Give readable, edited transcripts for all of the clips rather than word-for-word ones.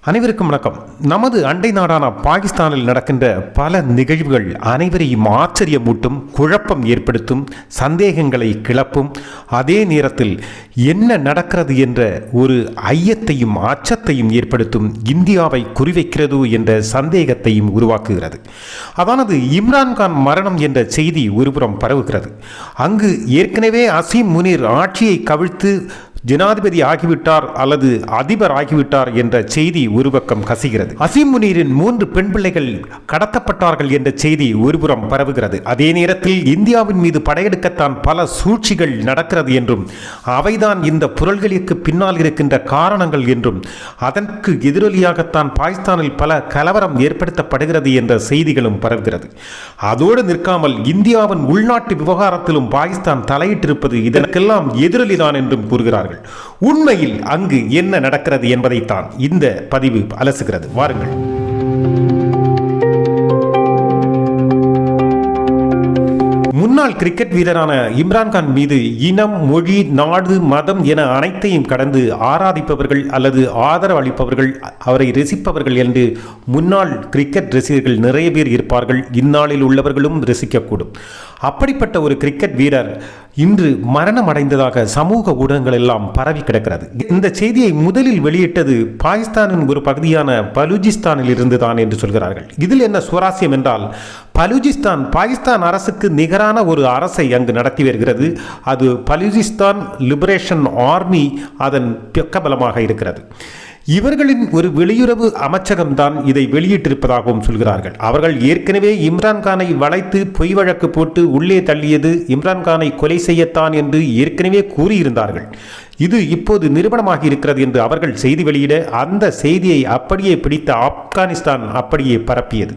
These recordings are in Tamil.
அனைவருக்கும் வணக்கம். நமது அண்டை நாடான பாகிஸ்தானில் நடக்கின்ற பல நிகழ்வுகள் அனைவரையும் ஆச்சரியமூட்டும், குழப்பம் ஏற்படுத்தும், சந்தேகங்களை கிளப்பும், அதே நேரத்தில் என்ன நடக்கிறது என்ற ஒரு ஐயத்தையும் அச்சத்தையும் ஏற்படுத்தும், இந்தியாவை குறிவைக்கிறதோ என்ற சந்தேகத்தையும் உருவாக்குகிறது. அதானது இம்ரான்கான் மரணம் என்ற செய்தி ஒருபுறம் பரவுகிறது. அங்கு ஏற்கனவே அசீம் முனீர் ஆட்சியை கவிழ்த்து ஜனாதிபதி ஆகிவிட்டார் அல்லது அதிபர் ஆகிவிட்டார் என்ற செய்தி ஒரு பக்கம் கசிகிறது. அசீம் முனீரின் 3 பெண் பிள்ளைகள் கடத்தப்பட்டார்கள் என்ற செய்தி ஒருபுறம் பரவுகிறது. அதே நேரத்தில் இந்தியாவின் மீது படையெடுக்கத்தான் பல சூழ்ச்சிகள் நடக்கிறது என்றும், அவைதான் இந்த புரள்களுக்கு பின்னால் இருக்கின்ற காரணங்கள் என்றும், அதற்கு எதிரொலியாகத்தான் பாகிஸ்தானில் பல கலவரம் ஏற்படுத்தப்படுகிறது என்ற செய்திகளும் பரவுகிறது. அதோடு நிற்காமல் இந்தியாவின் உள்நாட்டு விவகாரத்திலும் பாகிஸ்தான் தலையிட்டிருப்பது இதற்கெல்லாம் எதிரொலிதான் என்றும் கூறுகிறார்கள். உண்மையில் அங்கு என்ன நடக்கிறது என்பதைத்தான் இந்த பதிவு அலசுகிறது. வாருங்கள். முன்னாள் கிரிக்கெட் வீரரான இம்ரான்கான் மீது இனம், மொழி, நாடு, மதம் என அனைத்தையும் கடந்து ஆராதிப்பவர்கள் அல்லது ஆதரவு அளிப்பவர்கள், அவரை ரசிப்பவர்கள் என்று முன்னாள் கிரிக்கெட் ரசிகர்கள் நிறைய பேர் இருப்பார்கள். இந்நாளில் உள்ளவர்களும் ரசிக்கக்கூடும். அப்படிப்பட்ட ஒரு கிரிக்கெட் வீரர் இன்று மரணம் அடைந்ததாக சமூக ஊடகங்கள் எல்லாம் பரவி கிடக்கிறது. இந்த செய்தியை முதலில் வெளியிட்டது பாகிஸ்தானின் ஒரு பகுதியான பலூச்சிஸ்தானில் இருந்துதான் என்று சொல்கிறார்கள். இதில் என்ன சுவாரஸ்யம் என்றால், பலூச்சிஸ்தான் பாகிஸ்தான் அரசுக்கு நிகரான ஒரு அரசை அங்கு நடத்தி வருகிறது. அது பலூச்சிஸ்தான் லிபரேஷன் ஆர்மி அதன் பக்கபலமாக இருக்கிறது. இவர்களின் ஒரு வெளியுறவு அமைச்சகம்தான் இதை வெளியிட்டிருப்பதாகவும் சொல்கிறார்கள். அவர்கள் ஏற்கனவே இம்ரான்கானை வளைத்து பொய் வழக்கு போட்டு உள்ளே தள்ளியது இம்ரான்கானை கொலை செய்யத்தான் என்று ஏற்கனவே கூறியிருந்தார்கள். இது இப்போது நிரூபணமாகி இருக்கிறது என்று அவர்கள் செய்தி வெளியிட, அந்த செய்தியை அப்படியே பிடித்த ஆப்கானிஸ்தான் அப்படியே பரப்பியது.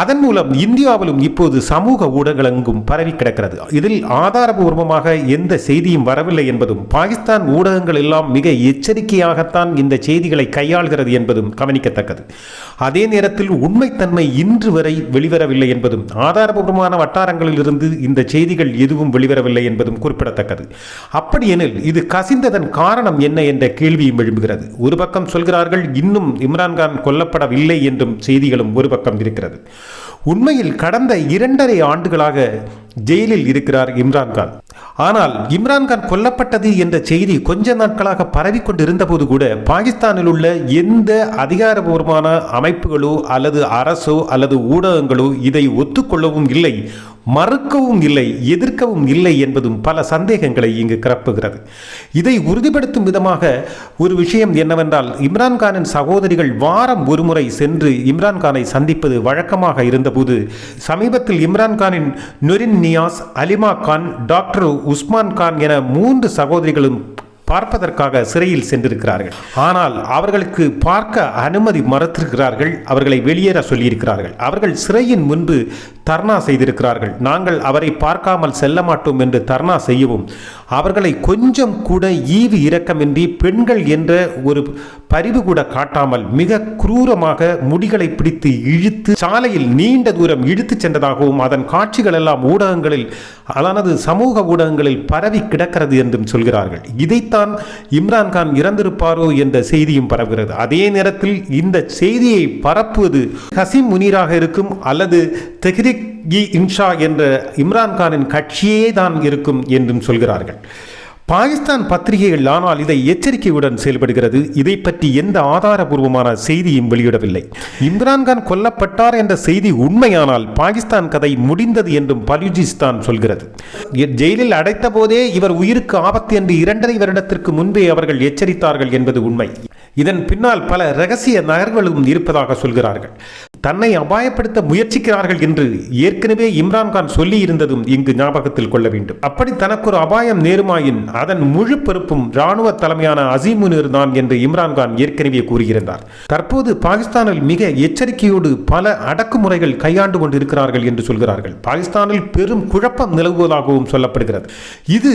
அதன் மூலம் இந்தியாவிலும் இப்போது சமூக ஊடகங்கள் எங்கும் பரவி கிடக்கிறது. இதில் ஆதாரபூர்வமாக எந்த செய்தியும் வரவில்லை என்பதும், பாகிஸ்தான் ஊடகங்கள் எல்லாம் மிக எச்சரிக்கையாகத்தான் இந்த செய்திகளை கையாள்கிறது என்பதும் கவனிக்கத்தக்கது. அதே நேரத்தில் உண்மைத்தன்மை இன்று வரை வெளிவரவில்லை என்பதும், ஆதாரபூர்வமான வட்டாரங்களில் இருந்து இந்த செய்திகள் எதுவும் வெளிவரவில்லை என்பதும் குறிப்பிடத்தக்கது. அப்படியெனில் இது கசிந்ததன் காரணம் என்ன என்ற கேள்வியும் எழும்புகிறது. ஒரு பக்கம் சொல்கிறார்கள் இன்னும் இம்ரான்கான் கொல்லப்படவில்லை என்றும் செய்திகளும் ஒரு பக்கம் இருக்கிறது. உண்மையில் கடந்த 2.5 ஆண்டுகளாக ஜெயிலில் இருக்கிறார் இம்ரான்கான். ஆனால் இம்ரான்கான் கொல்லப்பட்டது என்ற செய்தி கொஞ்ச நாட்களாக பரவிக்கொண்டிருந்த போது கூட பாகிஸ்தானில் உள்ள எந்த அதிகாரபூர்வமான அமைப்புகளோ அல்லது அரசோ அல்லது ஊடகங்களோ இதை ஒத்துக்கொள்ளவும் இல்லை, மறுக்கவும் இல்லை, எதிர்க்கவும் இல்லை என்பதும் பல சந்தேகங்களை இங்கு கிளப்புகிறது. இதை உறுதிப்படுத்தும் விதமாக ஒரு விஷயம் என்னவென்றால், இம்ரான்கானின் சகோதரிகள் வாரம் ஒருமுறை சென்று இம்ரான்கானை சந்திப்பது வழக்கமாக இருந்தபோது, சமீபத்தில் இம்ரான்கானின் நுரின் நியாஸ், அலிமா கான், டாக்டர் உஸ்மான் கான் என 3 சகோதரிகளும் பார்ப்பதற்காக சிறையில் சென்றிருக்கிறார்கள். ஆனால் அவர்களுக்கு பார்க்க அனுமதி மறுத்திருக்கிறார்கள். அவர்களை வெளியேற சொல்லியிருக்கிறார்கள். அவர்கள் சிறையின் முன்பு தர்ணா செய்திருக்கிறார்கள். நாங்கள் அவரை பார்க்காமல் செல்ல மாட்டோம் என்று தர்ணா செய்யவும், அவர்களை கொஞ்சம் கூட ஈவு இரக்கமின்றி, பெண்கள் என்ற ஒரு பரிவு கூட காட்டாமல் மிக குரூரமாக முடிகளை பிடித்து இழுத்து சாலையில் நீண்ட தூரம் இழுத்து சென்றதாகவும் அதன் காட்சிகள் எல்லாம் ஊடகங்களில், அதானது சமூக ஊடகங்களில் பரவி கிடக்கிறது என்றும் சொல்கிறார்கள். இதைத்தான் இம்ரான்கான் இறந்திருப்பாரோ என்ற செய்தியும் பரவுகிறது. அதே நேரத்தில் இந்த செய்தியை பரப்புவது அசீம் முனீராக இருக்கும் அல்லது தெஹ்ரிக்-இ-இன்சாஃப் என்ற இம்ரான்கானின் கட்சியே தான் இருக்கும் என்றும் சொல்கிறார்கள். பாகிஸ்தான் பத்திரிகைகள் ஆனால் இதை எச்சரிக்கையுடன் செயல்படுகிறது. இதை பற்றி எந்த ஆதாரபூர்வமான செய்தியும் வெளியிடவில்லை. இம்ரான்கான் கொல்லப்பட்டார் என்ற செய்தி உண்மையானால் பாகிஸ்தான் கதை முடிந்தது என்றும் பலூச்சிஸ்தான் சொல்கிறது. ஜெயிலில் அடைத்த போதே இவர் உயிருக்கு ஆபத்து என்று 2.5 வருடத்திற்கு முன்பே அவர்கள் எச்சரித்தார்கள் என்பது உண்மை. இதன் பின்னால் பல இரகசிய நகர்களும் இருப்பதாக சொல்கிறார்கள். தன்னை அபாயப்படுத்த முயற்சிக்கிறார்கள் என்று ஏற்கனவே இம்ரான்கான் சொல்லி இருந்ததும் இங்கு ஞாபகத்தில் கொள்ள வேண்டும். அப்படி தனக்கு ஒரு அபாயம் நேருமாயின் அதன் முழு பொறுப்பும் ராணுவ தலைமையான அசீம் முனீர் தான் என்று இம்ரான்கான் ஏற்கனவே கூறியிருந்தார். தற்போது பாகிஸ்தானில் மிக எச்சரிக்கையோடு பல அடக்குமுறைகள் கையாண்டு கொண்டிருக்கிறார்கள் என்று சொல்கிறார்கள். பாகிஸ்தானில் பெரும் குழப்பம் நிலவுவதாகவும் சொல்லப்படுகிறது. இது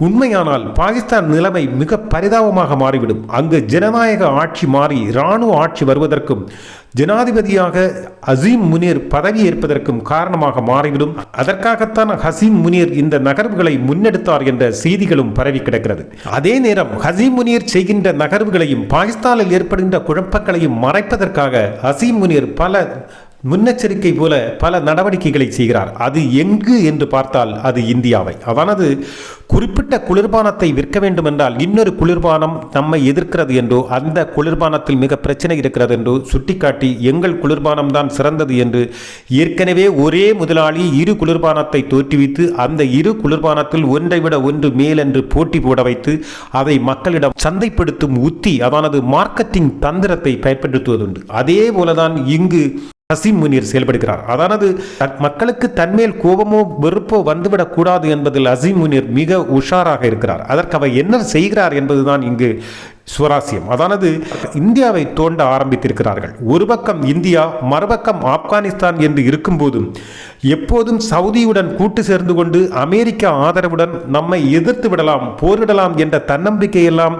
உண்மையானால் பாகிஸ்தான் நிலைமை மிக பரிதாபமாக மாறிவிடும். அங்கு ஜனநாயக ஆட்சி மாறி இராணுவ ஆட்சி வருவதற்கும் ஜனாதிபதியாக அசீம் முனீர் பதவி ஏற்பதற்கும் காரணமாக மாறிவிடும். அதற்காகத்தான் ஹசீம் முனீர் இந்த நகர்வுகளை முன்னெடுத்தார் என்ற செய்திகளும் பரவி கிடக்கிறது. அதே நேரம் ஹசீம் முனீர் செய்கின்ற நகர்வுகளையும் பாகிஸ்தானில் ஏற்படுகின்ற குழப்பங்களையும் மறைப்பதற்காக ஹசீம் முனீர் பல முன்னெச்சரிக்கை போல பல நடவடிக்கைகளை செய்கிறார். அது எங்கு என்று பார்த்தால் அது இந்தியாவை. அதானது குறிப்பிட்ட குளிர்பானத்தை விற்க வேண்டும் என்றால் இன்னொரு குளிர்பானம் நம்மை எதிர்க்கிறது என்றோ அந்த குளிர்பானத்தில் மிக பிரச்சனை இருக்கிறது என்றோ சுட்டிக்காட்டி எங்கள் குளிர்பானம் தான் சிறந்தது என்று ஏற்கனவே ஒரே முதலாளி இரு குளிர்பானத்தை தோற்றுவித்து அந்த இரு குளிர்பானத்தில் ஒன்றை விட ஒன்று மேல் என்று போட்டி போட வைத்து அதை மக்களிடம் சந்தைப்படுத்தும் உத்தி, அதானது மார்க்கெட்டிங் தந்திரத்தை பயன்படுத்துவதுண்டு. அதே போலதான் இங்கு ஹசீம் முனீர் செயல்படுகிறார். அதானது மக்களுக்கு தன்மேல் கோபமோ வெறுப்போ வந்துவிடக் கூடாது என்பதில் ஹசீம் முனீர் மிக உஷாராக இருக்கிறார். அதற்கு அவர் என்ன செய்கிறார் என்பதுதான் இங்கு சுவாரஸ்யம். அதானது இந்தியாவை தோண்ட ஆரம்பித்திருக்கிறார்கள். ஒரு பக்கம் இந்தியா, மறுபக்கம் ஆப்கானிஸ்தான் என்று இருக்கும்போதும் எப்போதும் சவுதியுடன் கூட்டு சேர்ந்து கொண்டு அமெரிக்கா ஆதரவுடன் நம்மை எதிர்த்து விடலாம், போரிடலாம் என்ற தன்னம்பிக்கையெல்லாம்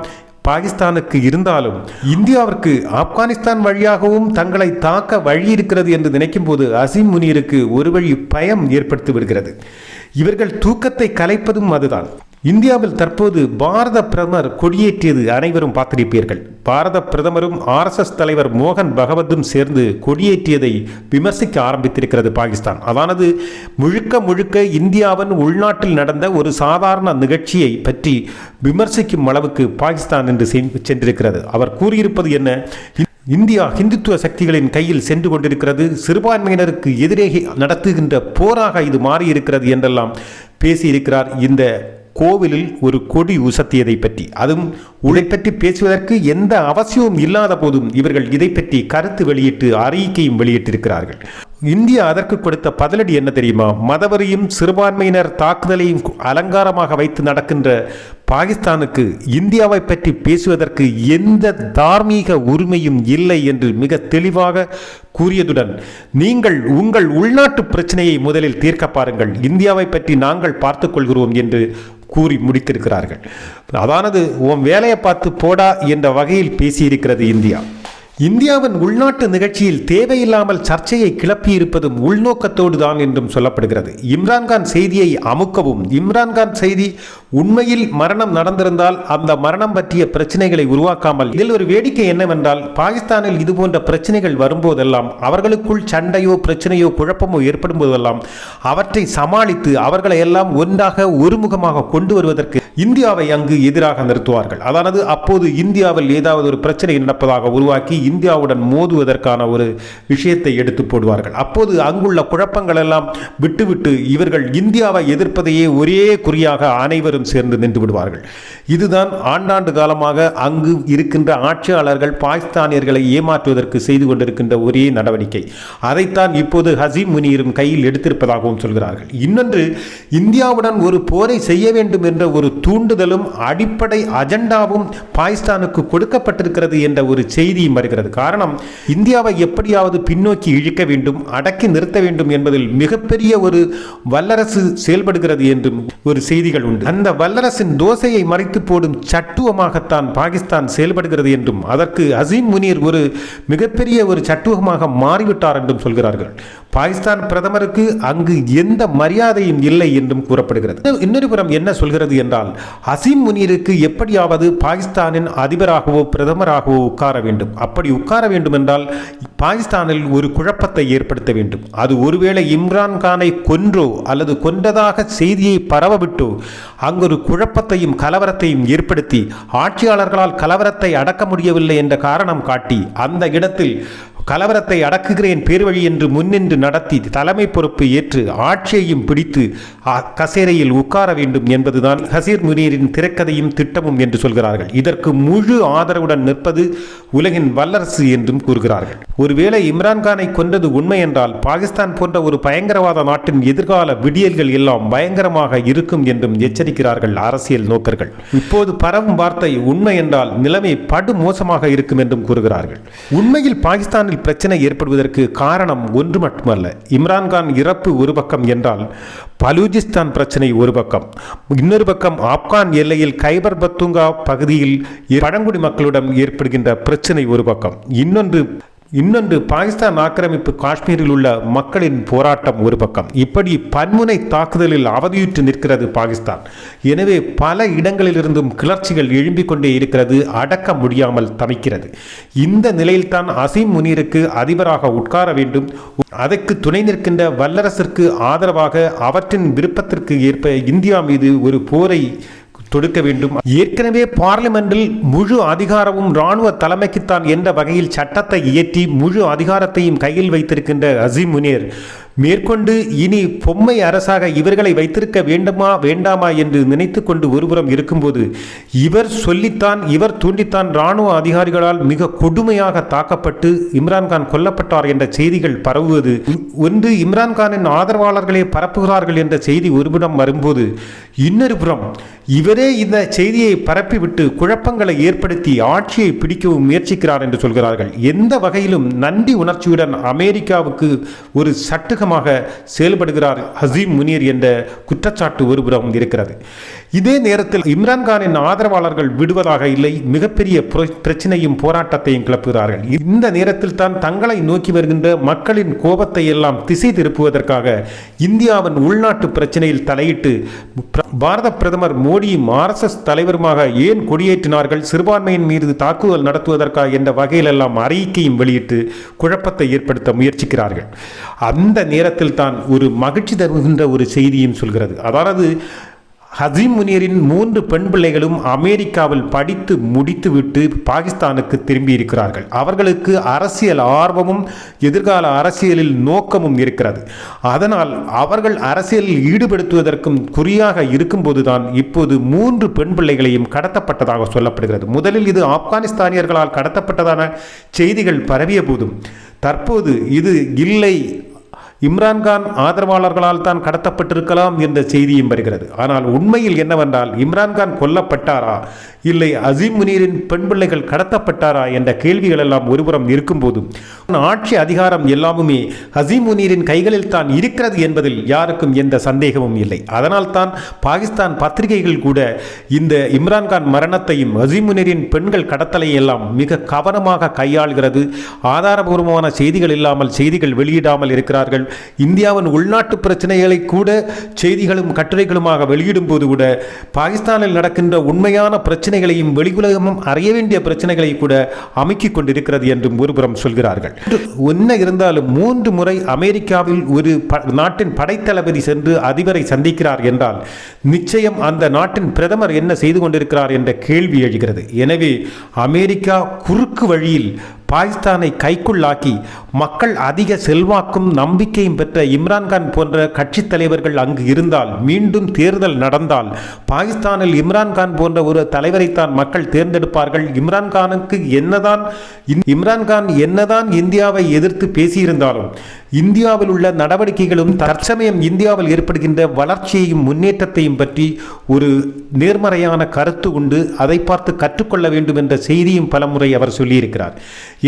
பாகிஸ்தானுக்கு இருந்தாலும் இந்தியாவிற்கு ஆப்கானிஸ்தான் வழியாகவும் தங்களை தாக்க வழி இருக்கிறது என்று நினைக்கும் போது ஹசீம் முனீருக்கு ஒரு வழி பயம் ஏற்படுத்தி விடுகிறது. இவர்கள் தூக்கத்தை கலைப்பதும் அதுதான். இந்தியாவில் தற்போது பாரத பிரதமர் கொடியேற்றியது அனைவரும் பார்த்திருப்பீர்கள். பாரத பிரதமரும் RSS தலைவர் மோகன் பகவத்தும் சேர்ந்து கொடியேற்றியதை விமர்சிக்க ஆரம்பித்திருக்கிறது பாகிஸ்தான். அதானது முழுக்க இந்தியாவின் உள்நாட்டில் நடந்த ஒரு சாதாரண நிகழ்ச்சியை பற்றி விமர்சிக்கும் அளவுக்கு பாகிஸ்தான் என்று சென்றிருக்கிறது. அவர் கூறியிருப்பது என்ன? இந்தியா ஹிந்துத்துவ சக்திகளின் கையில் சென்று கொண்டிருக்கிறது, சிறுபான்மையினருக்கு எதிரே நடத்துகின்ற போராக இது மாறியிருக்கிறது என்றெல்லாம் பேசியிருக்கிறார். இந்த கோவிலில் ஒரு கொடி உசத்தியதை பற்றி, அதுவும் உடை பற்றி பேசுவதற்கு எந்த அவசியமும் இல்லாத போதும் இவர்கள் இதை பற்றி கருத்து வெளியிட்டு அறிக்கையும் வெளியிட்டிருக்கிறார்கள். இந்தியா அதற்கு கொடுத்த பதிலடி என்ன தெரியுமா? மதவரியும் சிறுபான்மையினர் தாக்குதலையும் அலங்காரமாக வைத்து நடக்கின்ற பாகிஸ்தானுக்கு இந்தியாவை பற்றி பேசுவதற்கு எந்த தார்மீக உரிமையும் இல்லை என்று மிக தெளிவாக கூறியதுடன், நீங்கள் உங்கள் உள்நாட்டு பிரச்சனையை முதலில் தீர்க்க பாருங்கள், இந்தியாவை பற்றி நாங்கள் பார்த்துக் கொள்கிறோம் என்று கூறி முடித்திருக்கிறார்கள். அதானது உன் வேலையை பார்த்து போடா என்ற வகையில் பேசியிருக்கிறது இந்தியா. இந்தியாவின் உள்நாட்டு நிகழ்ச்சியில் தேவையில்லாமல் சர்ச்சையை கிளப்பியிருப்பதும் உள்நோக்கத்தோடு தான் என்றும் சொல்லப்படுகிறது. இம்ரான்கான் செய்தியை அமுக்கவும், இம்ரான்கான் செய்தி உண்மையில் மரணம் நடந்திருந்தால் அந்த மரணம் பற்றிய பிரச்சனைகளை உருவாக்காமல், இதில் ஒரு வேடிக்கை என்னவென்றால் பாகிஸ்தானில் இது போன்ற பிரச்சனைகள் வரும்போதெல்லாம் அவர்களுக்குள் சண்டையோ பிரச்சனையோ குழப்பமோ ஏற்படும் போதெல்லாம் அவற்றை சமாளித்து அவர்களை எல்லாம் ஒன்றாக ஒருமுகமாக கொண்டு வருவதற்கு இந்தியாவை அங்கு எதிராக நிறுத்துவார்கள். அதானது அப்போது இந்தியாவில் ஏதாவது ஒரு பிரச்சனை நடப்பதாக உருவாக்கி இந்தியாவுடன் மோதுவதற்கான ஒரு விஷயத்தை எடுத்து போடுவார்கள். அப்போது அங்குள்ள குழப்பங்கள் எல்லாம் விட்டுவிட்டு இவர்கள் இந்தியாவை எதிர்ப்பதையே ஒரே குறியாக அனைவரும் சேர்ந்து நின்று விடுவார்கள். இதுதான் ஆண்டாண்டு காலமாக அங்கு இருக்கின்ற ஆட்சியாளர்கள் பாகிஸ்தானியர்களை ஏமாற்றுவதற்கு செய்து கொண்டிருக்கின்ற ஒரே நடவடிக்கை. அதைத்தான் இப்போது ஹசீம் முனீரும் கையில் எடுத்திருப்பதாகவும் சொல்கிறார்கள். இன்னொன்று, இந்தியாவுடன் ஒரு போரை செய்ய வேண்டும் என்ற ஒரு தூண்டுதலும் அடிப்படை அஜெண்டாவும் பாகிஸ்தானுக்கு கொடுக்கப்பட்டிருக்கிறது என்ற ஒரு செய்தியும் வருகிறது. காரணம், இந்தியாவை எப்படியாவது பின்னோக்கி இழுக்க வேண்டும், அடக்கி நிறுத்த வேண்டும் என்பதில் மிகப்பெரிய ஒரு வல்லரசு செயல்படுகிறது என்றும் ஒரு செய்திகள் உண்டு. அந்த வல்லரசின் தோசையை மறைத்து போடும் சட்டுவமாகத்தான் பாகிஸ்தான் செயல்படுகிறது என்றும் அதற்கு ஹசீம் முனீர் ஒரு மிகப்பெரிய ஒரு சட்டுவமாக மாறிவிட்டார் என்றும் சொல்கிறார்கள். பாகிஸ்தான் பிரதமருக்கு அங்கு எந்த மரியாதையும் இல்லை என்றும் கூறப்படுகிறது. இன்னொரு புறம் என்ன சொல்கிறது என்றால், ஹசீம் முனீருக்கு எப்படியாவது பாகிஸ்தானின் அதிபராகவோ பிரதமராகவோ உட்கார வேண்டும். அப்படி உட்கார வேண்டும் என்றால் பாகிஸ்தானில் ஒரு குழப்பத்தை ஏற்படுத்த வேண்டும். அது ஒருவேளை இம்ரான்கானை கொன்றோ அல்லது கொன்றதாக செய்தியை பரவவிட்டோ அங்கு ஒரு குழப்பத்தையும் கலவரத்தையும் ஏற்படுத்தி ஆட்சியாளர்களால் கலவரத்தை அடக்க முடியவில்லை என்ற காரணம் காட்டி அந்த இடத்தில் கலவரத்தை அடக்குகிறேன் பேர்வழி என்று முன்னின்று நடத்தி தலைமை பொறுப்பு ஏற்று ஆட்சியையும் பிடித்து கசேரையில் உட்கார வேண்டும் என்பதுதான் ஹசீம் முனீரின் திரைக்கதையும் திட்டமும் என்று சொல்கிறார்கள். இதற்கு முழு ஆதரவுடன் நிற்பது உலகின் வல்லரசு என்றும் கூறுகிறார்கள். ஒருவேளை இம்ரான்கானை கொன்றது உண்மை என்றால் பாகிஸ்தான் போன்ற ஒரு பயங்கரவாத நாட்டின் எதிர்கால விடியல்கள் எல்லாம் பயங்கரமாக இருக்கும் என்றும் எச்சரிக்கிறார்கள் அரசியல் நோக்கர்கள். இப்போது பரவும் வார்த்தை உண்மை என்றால் நிலைமை படு மோசமாக இருக்கும் என்றும் கூறுகிறார்கள். உண்மையில் பாகிஸ்தானில் பாகிஸ்தானில் பிரச்சனை ஏற்படுவதற்கு காரணம் ஒன்று மட்டுமல்ல. இம்ரான்கான் இறப்பு ஒரு பக்கம் என்றால், பலூச்சிஸ்தான் பிரச்சனை ஒரு பக்கம், இன்னொரு பக்கம் ஆப்கான் எல்லையில் கைபர் பத்துங்கா பகுதியில் பழங்குடி மக்களிடம் ஏற்படுகின்ற பிரச்சனை ஒரு பக்கம், இன்னொன்று பாகிஸ்தான் ஆக்கிரமிப்பு காஷ்மீரில் உள்ள மக்களின் போராட்டம் ஒரு பக்கம். இப்படி பன்முனை தாக்குதலில் அவதியுற்று நிற்கிறது பாகிஸ்தான். எனவே பல இடங்களிலிருந்தும் கிளர்ச்சிகள் எழும்பிக் கொண்டே இருக்கிறது, அடக்க முடியாமல் தவிக்கிறது. இந்த நிலையில்தான் அசீம் முனீருக்கு அதிபராக உட்கார வேண்டும், அதற்கு துணை நிற்கின்ற வல்லரசிற்கு ஆதரவாக அவற்றின் விருப்பத்திற்கு ஏற்ப இந்தியா மீது ஒரு போரை தொடுக்க வேண்டும். ஏற்கனவே பார்லிமெண்டில் முழு அதிகாரமும் இராணுவ தலைமைக்குத்தான் என்ற வகையில் சட்டத்தை இயற்றி முழு அதிகாரத்தையும் கையில் வைத்திருக்கின்ற அசீம் முனீர் மேற்கொண்டு இனி பொம்மை அரசாக இவர்களை வைத்திருக்க வேண்டுமா வேண்டாமா என்று நினைத்து கொண்டு ஒருபுறம் இருக்கும்போது, இவர் சொல்லித்தான் இவர் தூண்டித்தான் இராணுவ அதிகாரிகளால் மிக கொடுமையாக தாக்கப்பட்டு இம்ரான்கான் கொல்லப்பட்டார் என்ற செய்திகள் பரவுவது ஒன்று. இம்ரான்கானின் ஆதரவாளர்களே பரப்புகிறார்கள் என்ற செய்தி ஒருபுறம் வரும்போது, இன்னொரு புறம் இவரே இந்த செய்தியை பரப்பிவிட்டு குழப்பங்களை ஏற்படுத்தி ஆட்சியை பிடிக்கவும் முயற்சிக்கிறார் என்று சொல்கிறார்கள். எந்த வகையிலும் நன்றி உணர்ச்சியுடன் அமெரிக்காவுக்கு ஒரு சட்டுக செயல்படுகிறார் அசீம் முனீர் என்ற குற்றச்சாட்டு ஒருபுறம் இருக்கிறது. இதே நேரத்தில் இம்ரான்கானின் ஆதரவாளர்கள் விடுவதாக இல்லை, மிகப்பெரிய பிரச்சனையும் போராட்டத்தையும் கிளப்புகிறார்கள். இந்த நேரத்தில் தான் தங்களை நோக்கி வருகின்ற மக்களின் கோபத்தை எல்லாம் திசை திருப்புவதற்காக இந்தியாவின் உள்நாட்டு பிரச்சனையில் தலையிட்டு பாரத பிரதமர் மோடியும் RSS தலைவருமாக ஏன் கொடியேற்றினார்கள், சிறுபான்மையின் மீது தாக்குதல் நடத்துவதற்காக என்ற வகையில் எல்லாம் அறிக்கையும் வெளியிட்டு குழப்பத்தை ஏற்படுத்த முயற்சிக்கிறார்கள். அந்த நேரத்தில் தான் ஒரு மகிழ்ச்சி தருகின்ற ஒரு செய்தியும் சொல்கிறது. அதாவது அசீம் முனீரின் 3 பெண் பிள்ளைகளும் அமெரிக்காவில் படித்து முடித்துவிட்டு பாகிஸ்தானுக்கு திரும்பி இருக்கிறார்கள். அவர்களுக்கு அரசியல் ஆர்வமும் எதிர்கால அரசியலில் நோக்கமும் இருக்கிறது. அதனால் அவர்கள் அரசியலில் ஈடுபடுத்துவதற்கும் குறியாக இருக்கும்போதுதான் இப்போது 3 பெண் பிள்ளைகளையும் கடத்தப்பட்டதாக சொல்லப்படுகிறது. முதலில் இது ஆப்கானிஸ்தானியர்களால் கடத்தப்பட்டதான செய்திகள் பரவிய போதும் தற்போது இது இல்லை, இம்ரான்கான் ஆதரவாளர்களால் தான் கடத்தப்பட்டிருக்கலாம் என்ற செய்தியும் வருகிறது. ஆனால் உண்மையில் என்னவென்றால், இம்ரான்கான் கொல்லப்பட்டாரா இல்லை அசீம் முனீரின் பெண் பிள்ளைகள் கடத்தப்பட்டாரா என்ற கேள்விகள் எல்லாம் ஒருபுறம் இருக்கும்போது, ஆட்சி அதிகாரம் எல்லாமுமே அசீம் முனீரின் கைகளில் தான் இருக்கிறது என்பதில் யாருக்கும் எந்த சந்தேகமும் இல்லை. அதனால் தான் பாகிஸ்தான் பத்திரிகைகள் கூட இந்த இம்ரான்கான் மரணத்தையும் அசீம் முனீரின் பெண்கள் கடத்தலை எல்லாம் மிக கவனமாக கையாளுகிறது. ஆதாரபூர்வமான செய்திகள் இல்லாமல் செய்திகள் வெளியிடாமல் இருக்கிறார்கள். இந்தியாவின் உள்நாட்டு பிரச்சனைகளை கூட செய்திகளும் கட்டுரைகளுமாக வெளியிடும் போது கூட பாகிஸ்தானில் நடக்கின்ற உண்மையான பிரச்சனைகளையும் வெளியுலகமும் அறிய வேண்டிய பிரச்சனைகளை கூட அமைக்கிக் கொண்டிருக்கிறது என்றும் ஒருபுறம் சொல்கிறார்கள். என்ன இருந்தாலும் 3 முறை அமெரிக்காவில் ஒரு நாட்டின் படைத்தளபதி சென்று அதிபரை சந்திக்கிறார் என்றால் நிச்சயம் அந்த நாட்டின் பிரதமர் என்ன செய்து கொண்டிருக்கிறார் என்ற கேள்வி எழுகிறது. எனவே அமெரிக்கா குறுக்கு வழியில் பாகிஸ்தானை கைக்குள்ளாக்கி மக்கள் அதிக செல்வாக்கும் நம்பிக்கையும் பெற்ற இம்ரான்கான் போன்ற கட்சி தலைவர்கள் அங்கு இருந்தால், மீண்டும் தேர்தல் நடந்தால் பாகிஸ்தானில் இம்ரான்கான் போன்ற ஒரு தலைவரைத்தான் மக்கள் தேர்ந்தெடுப்பார்கள். இம்ரான்கான் என்னதான் இந்தியாவை எதிர்த்து பேசியிருந்தாலும் இந்தியாவில் உள்ள நடவடிக்கைகளும் தற்சமயம் இந்தியாவில் ஏற்படுகின்ற வளர்ச்சியையும் முன்னேற்றத்தையும் பற்றி ஒரு நேர்மறையான கருத்து உண்டு, அதை பார்த்து கற்றுக்கொள்ள வேண்டும் என்ற செய்தியும் பலமுறை அவர் சொல்லியிருக்கிறார்.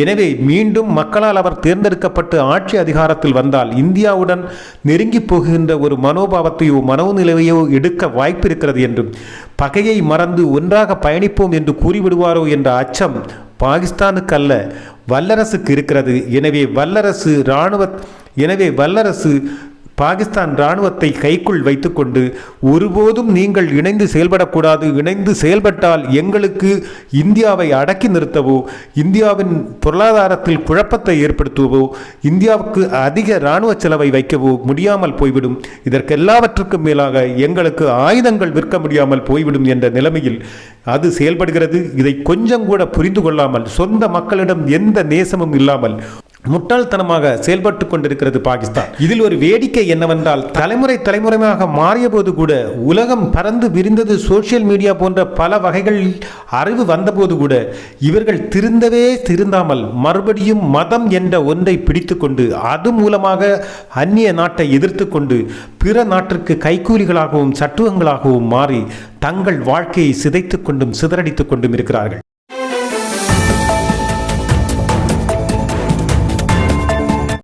எனவே மீண்டும் மக்களால் அவர் தேர்ந்தெடுக்கப்பட்டு ஆட்சி அதிகாரத்தில் வந்தால் இந்தியாவுடன் நெருங்கி போகின்ற ஒரு மனோபாவத்தையோ மனோநிலையோ எடுக்க வாய்ப்பு இருக்கிறது என்றும், பகையை மறந்து ஒன்றாக பயணிப்போம் என்று கூறிவிடுவாரோ என்ற அச்சம் பாகிஸ்தானுக்கு அல்ல, வல்லரசுக்கு இருக்கிறது. எனவே வல்லரசு பாகிஸ்தான் இராணுவத்தை கைக்குள் வைத்துக்கொண்டு ஒருபோதும் நீங்கள் இணைந்து செயல்படக்கூடாது, இணைந்து செயல்பட்டால் எங்களுக்கு இந்தியாவை அடக்கி நிறுத்தவோ, இந்தியாவின் பொருளாதாரத்தில் குழப்பத்தை ஏற்படுத்துவோ, இந்தியாவுக்கு அதிக இராணுவ செலவை வைக்கவோ முடியாமல் போய்விடும், இதற்கெல்லாவற்றுக்கும் மேலாக எங்களுக்கு ஆயுதங்கள் விற்க முடியாமல் போய்விடும் என்ற நிலைமையில் அது செயல்படுகிறது. இதை கொஞ்சம் கூட புரிந்து கொள்ளாமல், சொந்த மக்களிடம் எந்த நேசமும் இல்லாமல் முட்டாள்தனமாக செயல்பட்டு கொண்டிருக்கிறது பாகிஸ்தான். இதில் ஒரு வேடிக்கை என்னவென்றால், தலைமுறையாக மாறிய போது கூட உலகம் பறந்து விரிந்தது, சோசியல் மீடியா போன்ற பல வகைகளில் அறிவு வந்தபோது கூட இவர்கள் திருந்தாமல் மறுபடியும் மதம் என்ற ஒன்றை பிடித்து கொண்டு அது மூலமாக அந்நிய நாட்டை எதிர்த்து கொண்டு பிற நாட்டிற்கு கைக்கூலிகளாகவும் சட்டுவங்களாகவும் மாறி தங்கள் வாழ்க்கையை சிதைத்துக் கொண்டும் சிதறடித்துக் கொண்டும் இருக்கிறார்கள்.